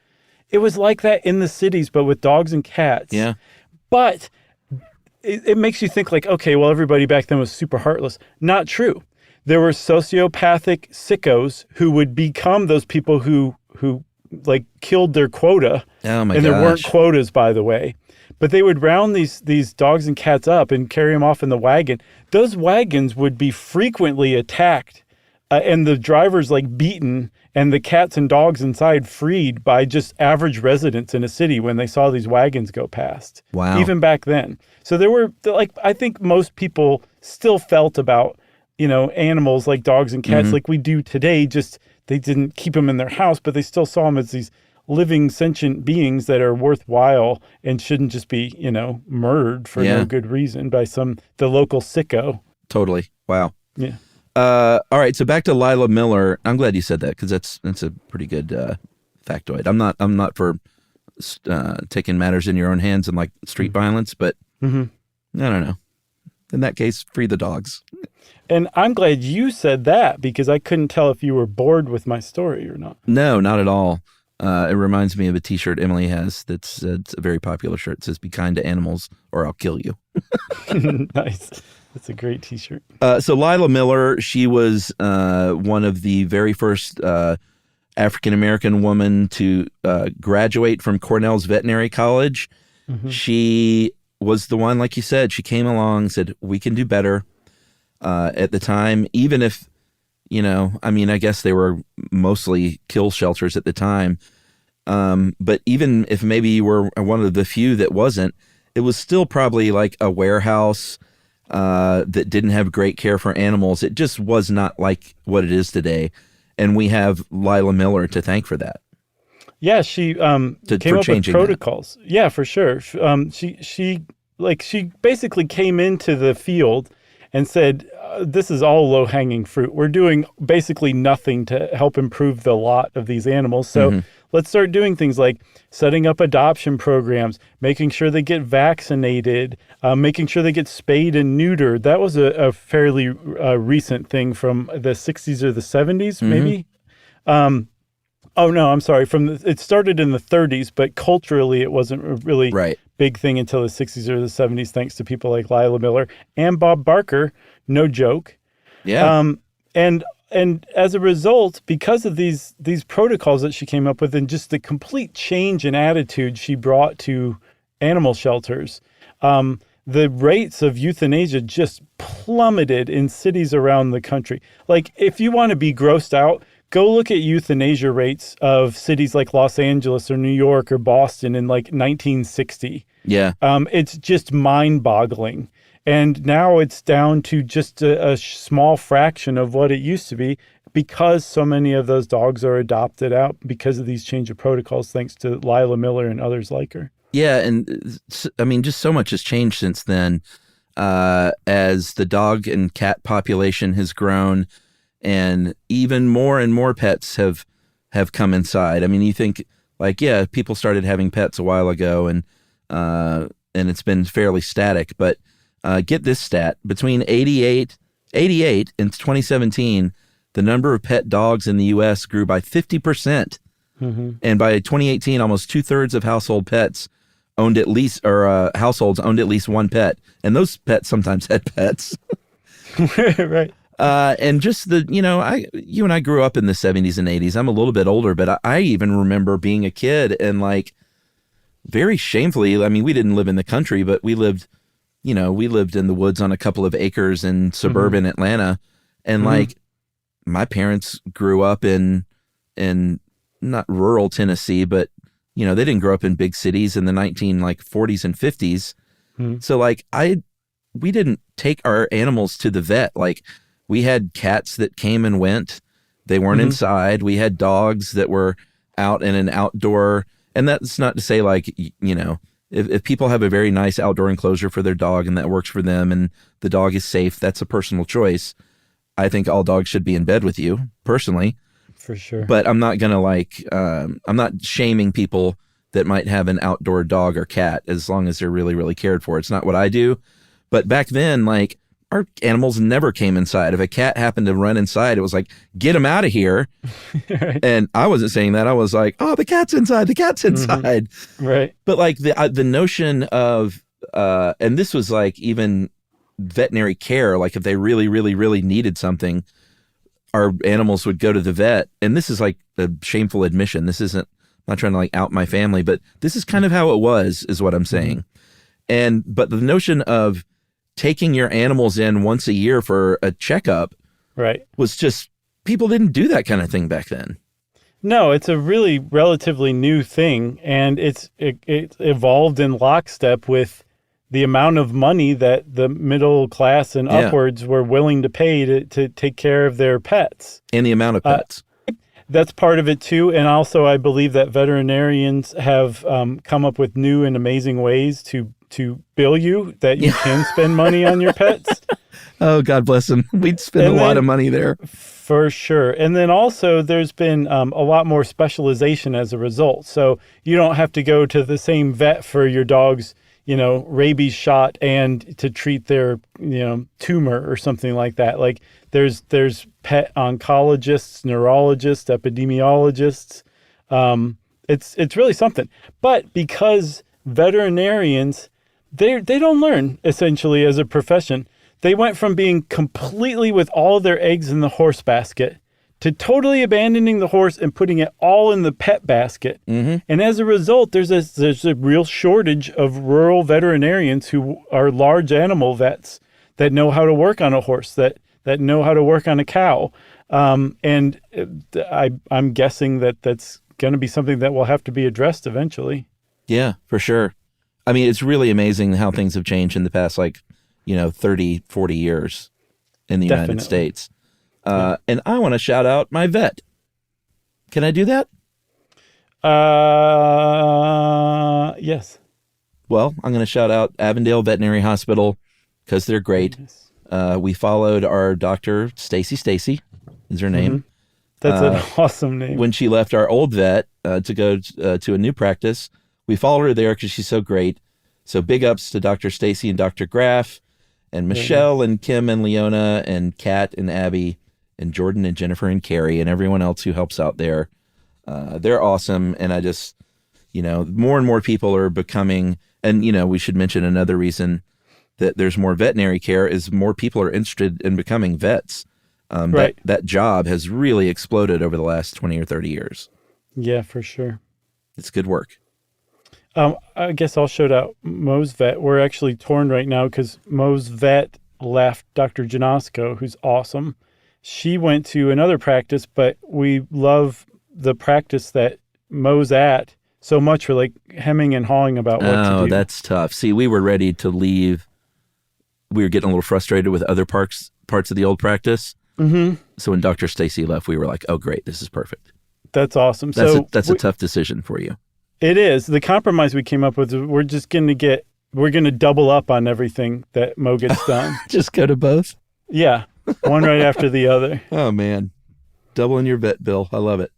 Speaker 2: It was like that in the cities, but with dogs and cats.
Speaker 6: Yeah.
Speaker 2: But it makes you think like, okay, well, everybody back then was super heartless. Not true. There were sociopathic sickos who would become those people who like killed their quota.
Speaker 6: Oh my
Speaker 2: gosh. And there weren't quotas, by the way. But they would round these dogs and cats up and carry them off in the wagon. Those wagons would be frequently attacked and the drivers like beaten and the cats and dogs inside freed by just average residents in a city when they saw these wagons go past.
Speaker 6: Wow.
Speaker 2: Even back then. So there were like, I think most people still felt about, animals like dogs and cats like we do today. Just they didn't keep them in their house, but they still saw them as these living sentient beings that are worthwhile and shouldn't just be, murdered for no good reason by the local sicko.
Speaker 6: Totally. Wow.
Speaker 2: Yeah.
Speaker 6: All right. So back to Lila Miller. I'm glad you said that because that's a pretty good factoid. I'm not for taking matters in your own hands and like street violence, but I don't know. in that case, free the dogs.
Speaker 2: And I'm glad you said that because I couldn't tell if you were bored with my story or not.
Speaker 6: No, not at all. It reminds me of a T-shirt Emily has it's a very popular shirt. It says, "Be kind to animals or I'll kill you."
Speaker 2: Nice. That's a great T-shirt.
Speaker 6: So Lila Miller, she was one of the very first African-American woman to graduate from Cornell's Veterinary College. Mm-hmm. She was the one, like you said, she came along, said, we can do better. At the time, even if, I guess they were mostly kill shelters at the time. But even if maybe you were one of the few that wasn't, it was still probably like a warehouse that didn't have great care for animals. It just was not like what it is today. And we have Lila Miller to thank for that.
Speaker 2: Yeah, she came up with protocols. That. Yeah, for sure. She basically came into the field and said, this is all low-hanging fruit. We're doing basically nothing to help improve the lot of these animals. So let's start doing things like setting up adoption programs, making sure they get vaccinated, making sure they get spayed and neutered. That was a fairly recent thing from the 60s or the 70s, maybe. Oh, no, I'm sorry. It started in the 30s, but culturally it wasn't a really big thing until the 60s or the 70s, thanks to people like Lila Miller and Bob Barker. No joke.
Speaker 6: Yeah.
Speaker 2: And as a result, because of these protocols that she came up with and just the complete change in attitude she brought to animal shelters, the rates of euthanasia just plummeted in cities around the country. Like, if you want to be grossed out, go look at euthanasia rates of cities like Los Angeles or New York or Boston in like 1960.
Speaker 6: Yeah.
Speaker 2: It's just mind-boggling. And now it's down to just a small fraction of what it used to be because so many of those dogs are adopted out because of these change of protocols, thanks to Lila Miller and others like her.
Speaker 6: Yeah, and I mean, just so much has changed since then as the dog and cat population has grown and even more and more pets have come inside. I mean, you think like, yeah, people started having pets a while ago and it's been fairly static, but get this stat, between 88 and 2017, the number of pet dogs in the U.S. grew by 50%. Mm-hmm. And by 2018, almost 2/3 of household pets owned at least, or households owned at least one pet. And those pets sometimes had pets.
Speaker 2: Right.
Speaker 6: And just you and I grew up in the 70s and 80s. I'm a little bit older, but I even remember being a kid and like very shamefully, I mean, we didn't live in the country, but we lived in the woods on a couple of acres in suburban Atlanta. And like my parents grew up in not rural Tennessee, but they didn't grow up in big cities in the 40s and 50s. So like we didn't take our animals to the vet. Like we had cats that came and went. They weren't inside. We had dogs that were out in an outdoor, and that's not to say like, if people have a very nice outdoor enclosure for their dog and that works for them and the dog is safe, that's a personal choice. I think all dogs should be in bed with you, personally.
Speaker 2: For sure. But
Speaker 6: I'm not going to I'm not shaming people that might have an outdoor dog or cat as long as they're really, really cared for. It's not what I do. But back then, like, our animals never came inside. If a cat happened to run inside, it was like, get him out of here. Right. And I wasn't saying that. I was like, oh, the cat's inside. The cat's inside.
Speaker 2: Right.
Speaker 6: But like the notion of, and this was like even veterinary care, like if they really, really, really needed something, our animals would go to the vet. And this is like a shameful admission. This isn't, I'm not trying to like out my family, but this is kind of how it was, is what I'm saying. But the notion of taking your animals in once a year for a checkup was just, people didn't do that kind of thing back then.
Speaker 2: No, it's a really relatively new thing, and it evolved in lockstep with the amount of money that the middle class and upwards were willing to pay to take care of their pets.
Speaker 6: And the amount of pets.
Speaker 2: That's part of it too. And also I believe that veterinarians have come up with new and amazing ways to bill you that you can spend money on your pets.
Speaker 6: Oh, God bless them. We'd spend a lot of money there.
Speaker 2: For sure. And then also there's been a lot more specialization as a result. So you don't have to go to the same vet for your dog's, rabies shot and to treat their, tumor or something like that. Like there's pet oncologists, neurologists, epidemiologists. It's really something. But because veterinarians, they don't learn essentially as a profession. They went from being completely with all their eggs in the horse basket to totally abandoning the horse and putting it all in the pet basket. Mm-hmm. And as a result, there's a real shortage of rural veterinarians who are large animal vets that know how to work on a horse, that know how to work on a cow. And I'm guessing that's going to be something that will have to be addressed eventually.
Speaker 6: Yeah, for sure. I mean, it's really amazing how things have changed in the past, 30, 40 years in the United States. And I want to shout out my vet. Can I do that?
Speaker 2: Yes.
Speaker 6: Well, I'm going to shout out Avondale Veterinary Hospital because they're great. We followed our doctor, Stacy is her name.
Speaker 2: Mm-hmm. That's an awesome name.
Speaker 6: When she left our old vet to go to a new practice, we followed her there because she's so great. So big ups to Dr. Stacy and Dr. Graff and Michelle and Kim and Leona and Kat and Abby and Jordan and Jennifer and Carrie and everyone else who helps out there. They're awesome. And I just, more and more people are becoming, and, we should mention another reason that there's more veterinary care is more people are interested in becoming vets.
Speaker 2: Right.
Speaker 6: That job has really exploded over the last 20 or 30 years.
Speaker 2: Yeah, for sure.
Speaker 6: It's good work.
Speaker 2: I guess I'll shout out Mo's vet. We're actually torn right now because Mo's vet left Dr. Janosko, who's awesome. She went to another practice, but we love the practice that Mo's at so much. We're like hemming and hawing about what to do.
Speaker 6: Oh, that's tough. See, we were ready to leave. We were getting a little frustrated with other parts of the old practice. Mm-hmm. So when Dr. Stacy left, we were like, oh, great, this is perfect.
Speaker 2: That's awesome.
Speaker 6: That's a tough decision for you.
Speaker 2: It is. The compromise we came up with, we're going to double up on everything that Mo gets done.
Speaker 6: Just go to both?
Speaker 2: Yeah. One right after the other.
Speaker 6: Oh, man. Doubling your vet bill. I love it.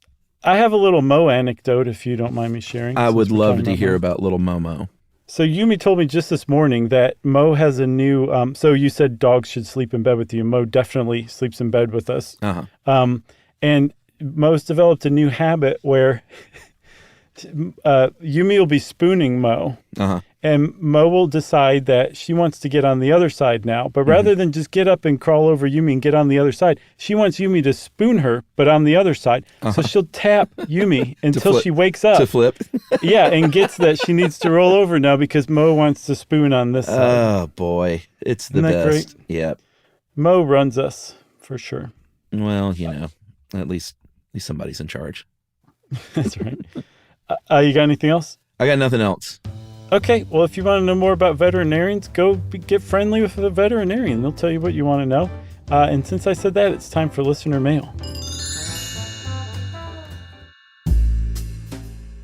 Speaker 2: I have a little Mo anecdote, if you don't mind me sharing.
Speaker 6: I would love to hear about little Momo.
Speaker 2: So Yumi told me just this morning that Mo has a new, so you said dogs should sleep in bed with you. Mo definitely sleeps in bed with us. Uh-huh. And Mo's developed a new habit where Yumi will be spooning Mo, and Mo will decide that she wants to get on the other side now. But rather than just get up and crawl over Yumi and get on the other side, she wants Yumi to spoon her, but on the other side. So she'll tap Yumi until she wakes up.
Speaker 6: To flip.
Speaker 2: Yeah, and gets that she needs to roll over now because Mo wants to spoon on this side.
Speaker 6: Oh, boy. It's the best. Great? Yeah.
Speaker 2: Mo runs us, for sure.
Speaker 6: Well, at least somebody's in charge.
Speaker 2: That's right. You got anything else?
Speaker 6: I got nothing else.
Speaker 2: Okay, well, if you want to know more about veterinarians, go get friendly with a veterinarian. They'll tell you what you want to know. And since I said that, it's time for listener mail.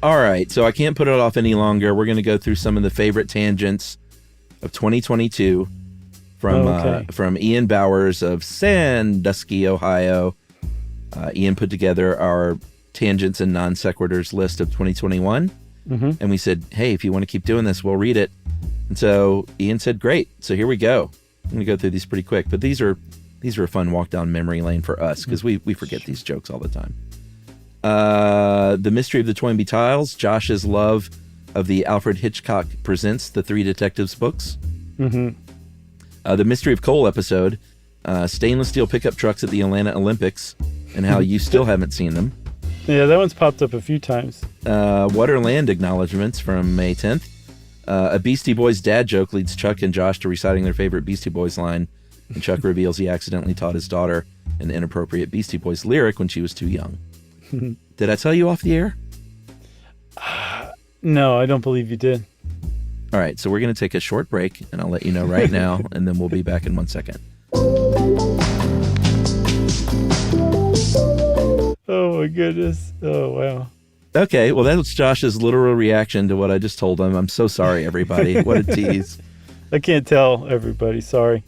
Speaker 6: All right, so I can't put it off any longer. We're going to go through some of the favorite tangents of 2022 from Ian Bowers of Sandusky, Ohio. Ian put together our tangents and non sequiturs list of 2021. And we said, hey, if you want to keep doing this, we'll read it. And so Ian said, great. So here we go. I'm going to go through these pretty quick, but these are a fun walk down memory lane for us because we forget these jokes all the time. The Mystery of the Toynbee Tiles, Josh's love of the Alfred Hitchcock Presents the Three Detectives books. The Mystery of Coal episode, stainless steel pickup trucks at the Atlanta Olympics and how you still haven't seen them.
Speaker 2: Yeah, that one's popped up a few times.
Speaker 6: Waterland acknowledgments from May 10th. A Beastie Boys dad joke leads Chuck and Josh to reciting their favorite Beastie Boys line, and Chuck reveals he accidentally taught his daughter an inappropriate Beastie Boys lyric when she was too young. Did I tell you off the air?
Speaker 2: No, I don't believe you did.
Speaker 6: All right, so we're going to take a short break, and I'll let you know right now, and then we'll be back in 1 second.
Speaker 2: Oh, my goodness. Oh, wow.
Speaker 6: Okay, well, that was Josh's literal reaction to what I just told him. I'm so sorry, everybody. What a tease.
Speaker 2: I can't tell everybody. Sorry.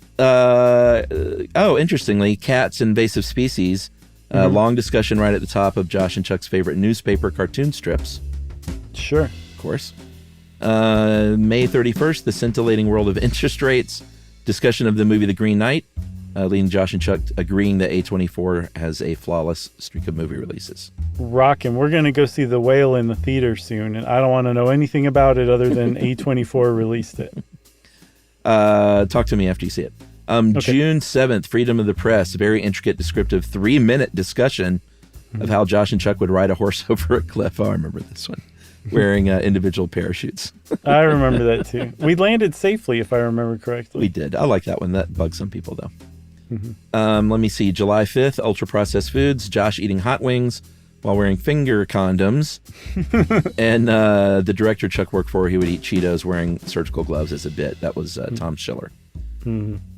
Speaker 6: Interestingly, cats, invasive species. Long discussion right at the top of Josh and Chuck's favorite newspaper cartoon strips.
Speaker 2: Sure.
Speaker 6: Of course. May 31st, The Scintillating World of Interest Rates. Discussion of the movie The Green Knight. Leading Josh and Chuck agreeing that A24 has a flawless streak of movie releases.
Speaker 2: Rockin'. We're going to go see The Whale in the theater soon, and I don't want to know anything about it other than A24 released it.
Speaker 6: Talk to me after you see it. Okay. June 7th, Freedom of the Press, a very intricate, descriptive 3-minute discussion of how Josh and Chuck would ride a horse over a cliff. Oh, I remember this one. Wearing individual parachutes.
Speaker 2: I remember that too. We landed safely, if I remember correctly.
Speaker 6: We did. I like that one. That bugs some people, though. Let me see. July 5th, ultra-processed foods. Josh eating hot wings while wearing finger condoms. And the director Chuck worked for, he would eat Cheetos wearing surgical gloves as a bit. That was Tom Schiller.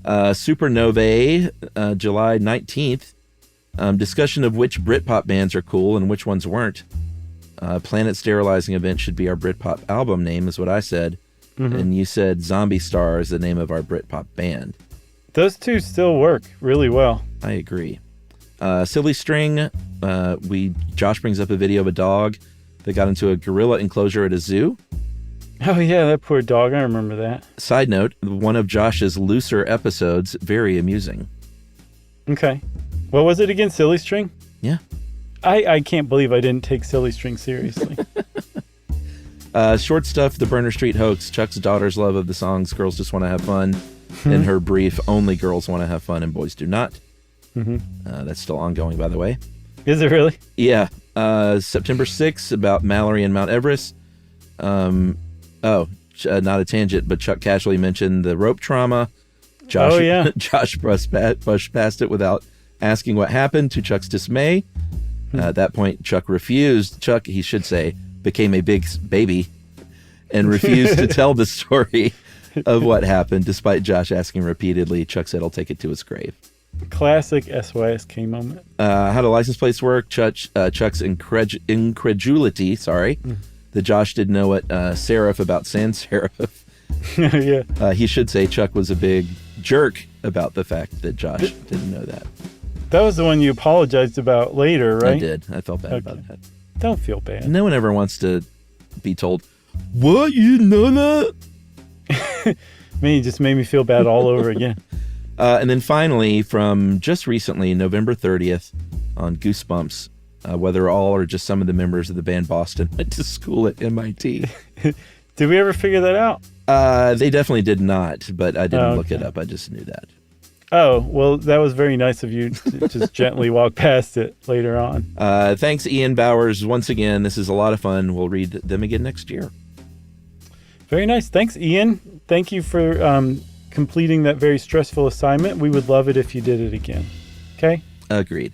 Speaker 6: Supernovae, July 19th. Discussion of which Britpop bands are cool and which ones weren't. Planet Sterilizing Event should be our Britpop album name, is what I said. And you said Zombie Star is the name of our Britpop band.
Speaker 2: Those two still work really well.
Speaker 6: I agree. Silly String, Josh brings up a video of a dog that got into a gorilla enclosure at a zoo.
Speaker 2: Oh, yeah, that poor dog. I remember that.
Speaker 6: Side note, one of Josh's looser episodes, very amusing.
Speaker 2: Okay. What was it again? Silly String?
Speaker 6: Yeah.
Speaker 2: I can't believe I didn't take Silly String seriously.
Speaker 6: Short Stuff, The Burner Street Hoax, Chuck's daughter's love of the songs Girls Just Want to Have Fun. In her brief, only girls want to have fun and boys do not. That's still ongoing, by the way.
Speaker 2: Is it really?
Speaker 6: Yeah. September 6th, about Mallory and Mount Everest. Not a tangent, but Chuck casually mentioned the rope trauma. Josh brushed past it without asking what happened, to Chuck's dismay. At that point, Chuck refused. Chuck, he should say, became a big baby and refused to tell the story of what happened, despite Josh asking repeatedly. Chuck said he'll take it to his grave.
Speaker 2: Classic SYSK moment.
Speaker 6: How do license plates work? Chuck's incredulity, that Josh didn't know what serif about sans serif.
Speaker 2: Yeah.
Speaker 6: He should say Chuck was a big jerk about the fact that Josh didn't know that.
Speaker 2: That was the one you apologized about later, right?
Speaker 6: I did. I felt bad about that.
Speaker 2: Don't feel bad.
Speaker 6: No one ever wants to be told, what, you know that?
Speaker 2: Man, you just made me feel bad all over again.
Speaker 6: And then finally, from just recently, November 30th, on Goosebumps, whether all or just some of the members of the band Boston went to school at MIT.
Speaker 2: Did we ever figure that out?
Speaker 6: They definitely did not, but I didn't look it up. I just knew that.
Speaker 2: Oh, well, that was very nice of you to just gently walk past it later on.
Speaker 6: Thanks, Ian Bowers. Once again, this is a lot of fun. We'll read them again next year.
Speaker 2: Very nice. Thanks, Ian. Thank you for completing that very stressful assignment. We would love it if you did it again. Okay?
Speaker 6: Agreed.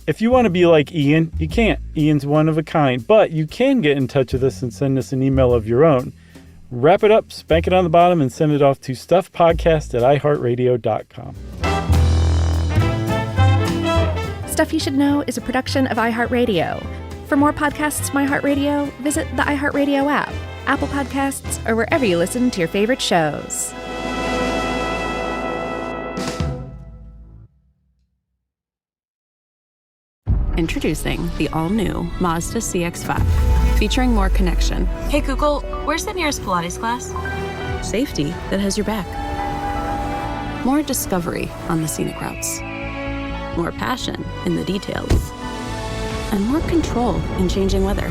Speaker 2: If you want to be like Ian, you can't. Ian's one of a kind. But you can get in touch with us and send us an email of your own. Wrap it up, spank it on the bottom, and send it off to stuffpodcast@iheartradio.com.
Speaker 4: Stuff You Should Know is a production of iHeartRadio. For more podcasts from iHeartRadio, visit the iHeartRadio app, Apple Podcasts, or wherever you listen to your favorite shows.
Speaker 7: Introducing the all-new Mazda CX-5, featuring more connection.
Speaker 8: Hey Google, where's the nearest Pilates class?
Speaker 7: Safety that has your back. More discovery on the scenic routes. More passion in the details. And more control in changing weather.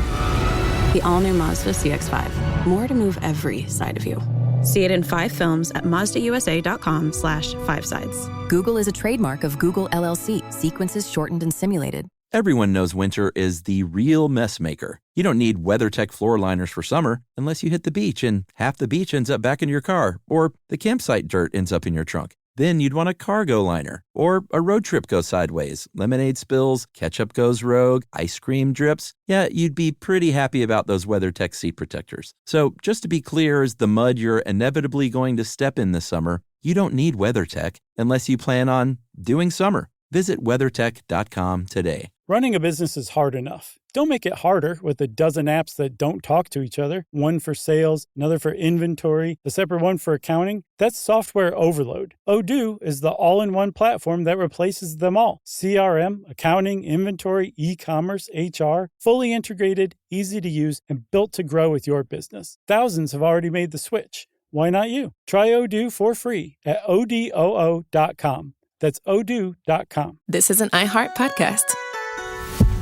Speaker 7: The all-new Mazda CX-5. More to move every side of you. See it in 5 films at MazdaUSA.com/5sides.
Speaker 9: Google is a trademark of Google LLC. Sequences shortened and simulated.
Speaker 3: Everyone knows winter is the real mess maker. You don't need WeatherTech floor liners for summer unless you hit the beach and half the beach ends up back in your car, or the campsite dirt ends up in your trunk. Then you'd want a cargo liner, or a road trip goes sideways, lemonade spills, ketchup goes rogue, ice cream drips. Yeah, you'd be pretty happy about those WeatherTech seat protectors. So just to be clear, as the mud you're inevitably going to step in this summer, you don't need WeatherTech unless you plan on doing summer. Visit WeatherTech.com today.
Speaker 2: Running a business is hard enough. Don't make it harder with a dozen apps that don't talk to each other. One for sales, another for inventory, a separate one for accounting. That's software overload. Odoo is the all-in-one platform that replaces them all. CRM, accounting, inventory, e-commerce, HR, fully integrated, easy to use, and built to grow with your business. Thousands have already made the switch. Why not you? Try Odoo for free at odoo.com. That's odoo.com.
Speaker 1: This is an iHeart podcast.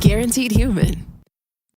Speaker 1: Guaranteed human.